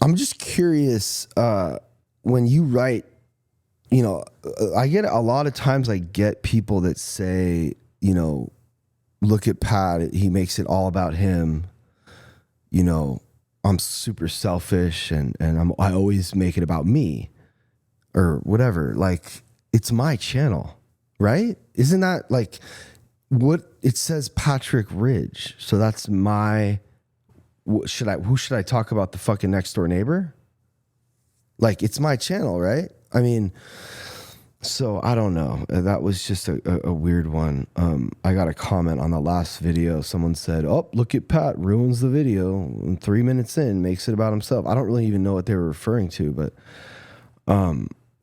I'm just curious, when you write, I get a lot of times I get people that say, look at Pat, he makes it all about him. I'm super selfish and I always make it about me or whatever. Like, it's my channel, right? Isn't that like what it says, Patrick Ridge? So that's my, who should I talk about, the fucking next door neighbor? Like, it's my channel, right? I mean, so I don't know. That was just a weird one. I got a comment on the last video. Someone said, oh, look at Pat, ruins the video. And 3 minutes in, makes it about himself. I don't really even know what they were referring to, but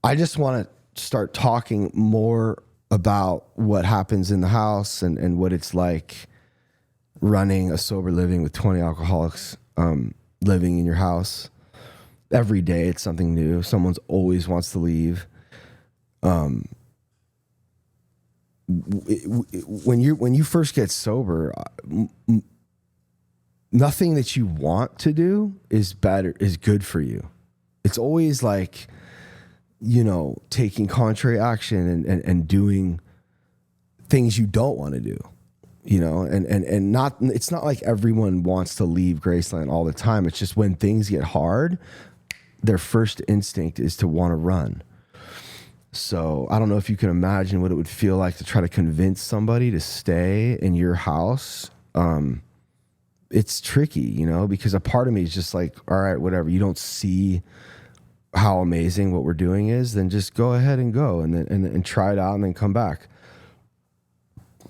I just want to start talking more about what happens in the house and what it's like running a sober living with 20 alcoholics, living in your house. Every day it's something new. Someone's always wants to leave. When you first get sober, nothing that you want to do is good for you. It's always like, taking contrary action and doing things you don't want to do, and not, it's not like everyone wants to leave Graceland all the time. It's just when things get hard, their first instinct is to want to run. So I don't know if you can imagine what it would feel like to try to convince somebody to stay in your house. It's tricky, because a part of me is just like, all right, whatever. You don't see how amazing what we're doing is, then just go ahead and go and try it out and then come back.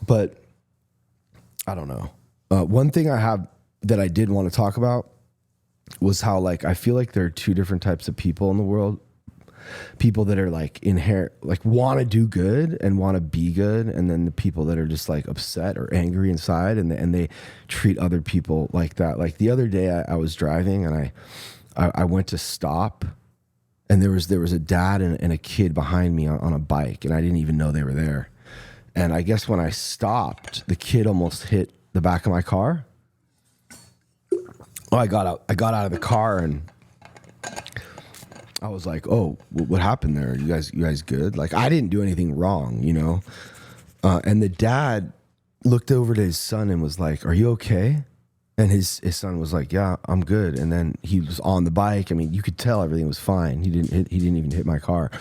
But I don't know. One thing I have that I did want to talk about was how, like, I feel like there are two different types of people in the world. People that are like want to do good and want to be good, and then the people that are just like upset or angry inside, and they treat other people like that. Like the other day, I was driving and I went to stop, and there was a dad and a kid behind me on a bike, and I didn't even know they were there. And I guess when I stopped, the kid almost hit the back of my car. Oh, I got out of the car and I was like, oh, what happened there? You guys good? Like, I didn't do anything wrong, and the dad looked over to his son and was like, are you okay? And his son was like, yeah, I'm good. And then he was on the bike. I mean, you could tell everything was fine. He didn't even hit my car.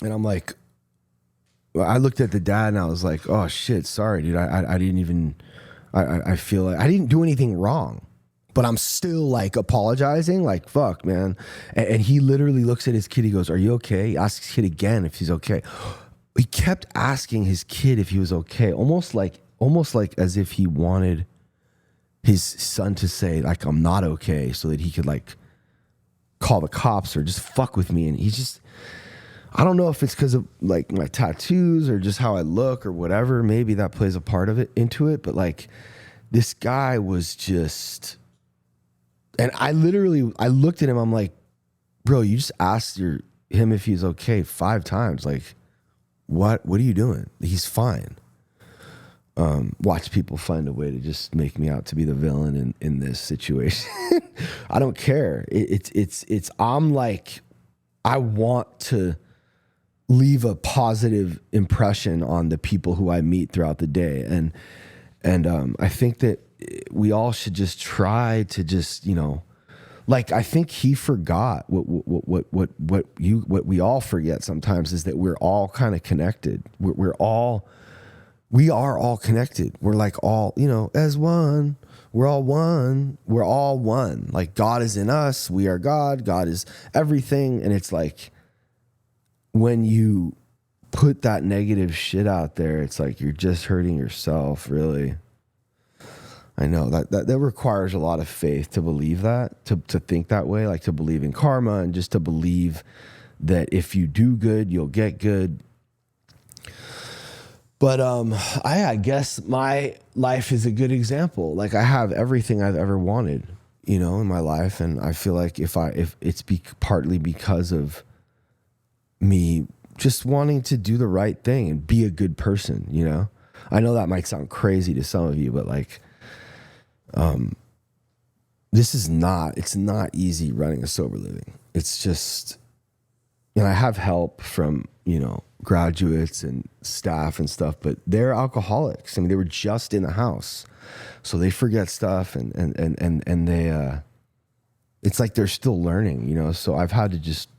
And I'm like, I looked at the dad and I was like, oh shit, sorry, dude. I didn't even, I feel like I didn't do anything wrong. But I'm still like apologizing, like, fuck, man. And he literally looks at his kid. He goes, are you okay? He asks his kid again if he's okay. He kept asking his kid if he was okay, almost like as if he wanted his son to say, like, I'm not okay, so that he could like call the cops or just fuck with me. And he's just, I don't know if it's because of like my tattoos or just how I look or whatever. Maybe that plays a part of it into it. But like, this guy was just... And I looked at him. I'm like, bro, you just asked him if he's okay 5 times. Like, what are you doing? He's fine. Watch people find a way to just make me out to be the villain in this situation. I don't care. I'm like, I want to leave a positive impression on the people who I meet throughout the day. And I think that we all should just try to just, like, I think he forgot what we all forget sometimes is that we're all kind of connected. We are all connected. We're like all, as one, we're all one. We're all one. Like, God is in us. We are God. God is everything. And it's like, when you put that negative shit out there, it's like, you're just hurting yourself, really. I know that requires a lot of faith to believe that, to think that way, like to believe in karma and just to believe that if you do good, you'll get good. But I guess my life is a good example. Like, I have everything I've ever wanted, in my life, and I feel like if it's partly because of me just wanting to do the right thing and be a good person, I know that might sound crazy to some of you, but like, it's not easy running a sober living. It's just, I have help from, graduates and staff and stuff, but they're alcoholics. I mean, they were just in the house, so they forget stuff and they, it's like they're still learning, so I've had to just,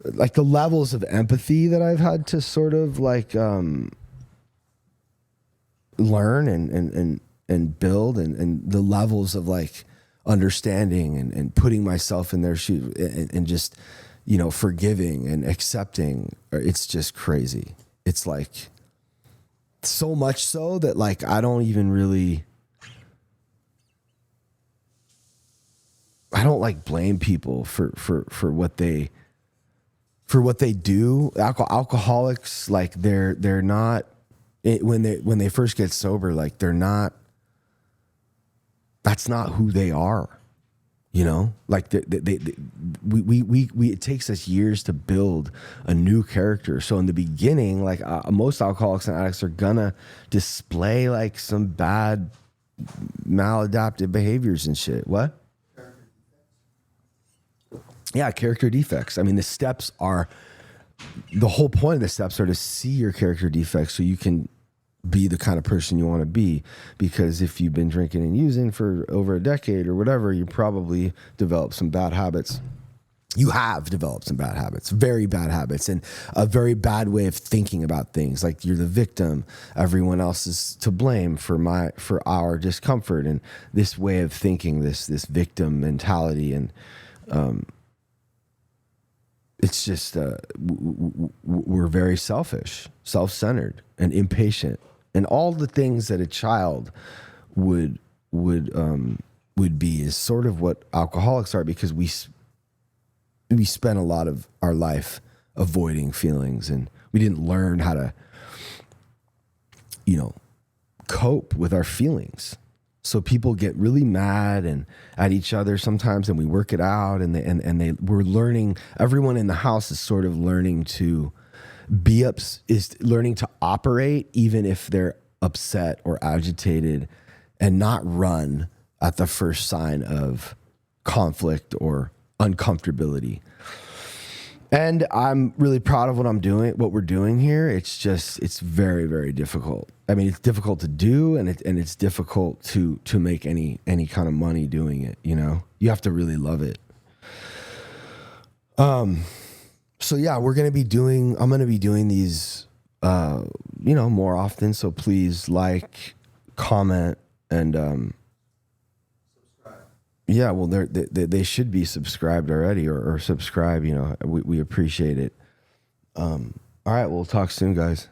like, the levels of empathy that I've had to sort of like, learn and build and the levels of like understanding and putting myself in their shoes and just, forgiving and accepting. It's just crazy. It's like so much so that like, I don't like blame people for what they do. Alcoholics, like they're not, when they first get sober, like that's not who they are, like we it takes us years to build a new character. So in the beginning, like most alcoholics and addicts are gonna display like some bad maladaptive behaviors and shit. What? Yeah, character defects. I mean, the whole point of the steps are to see your character defects so you can be the kind of person you want to be. Because if you've been drinking and using for over a decade or whatever, you probably developed some bad habits. You have developed some bad habits, very bad habits, and a very bad way of thinking about things. Like you're the victim. Everyone else is to blame for our discomfort, and this way of thinking, this victim mentality. And, it's just, we're very selfish, self-centered, and impatient, and all the things that a child would be is sort of what alcoholics are, because we spent a lot of our life avoiding feelings, and we didn't learn how to, cope with our feelings. So people get really mad and at each other sometimes, and we work it out, and we're learning. Everyone in the house is sort of learning to is learning to operate, even if they're upset or agitated, and not run at the first sign of conflict or uncomfortability. And I'm really proud of what we're doing here. It's very, very difficult. I mean, it's difficult to do, and it's difficult to make any kind of money doing it. You have to really love it. So yeah, I'm going to be doing these, more often. So please like, comment, and, yeah, well, they should be subscribed already, or subscribe. We appreciate it. All right, we'll talk soon, guys.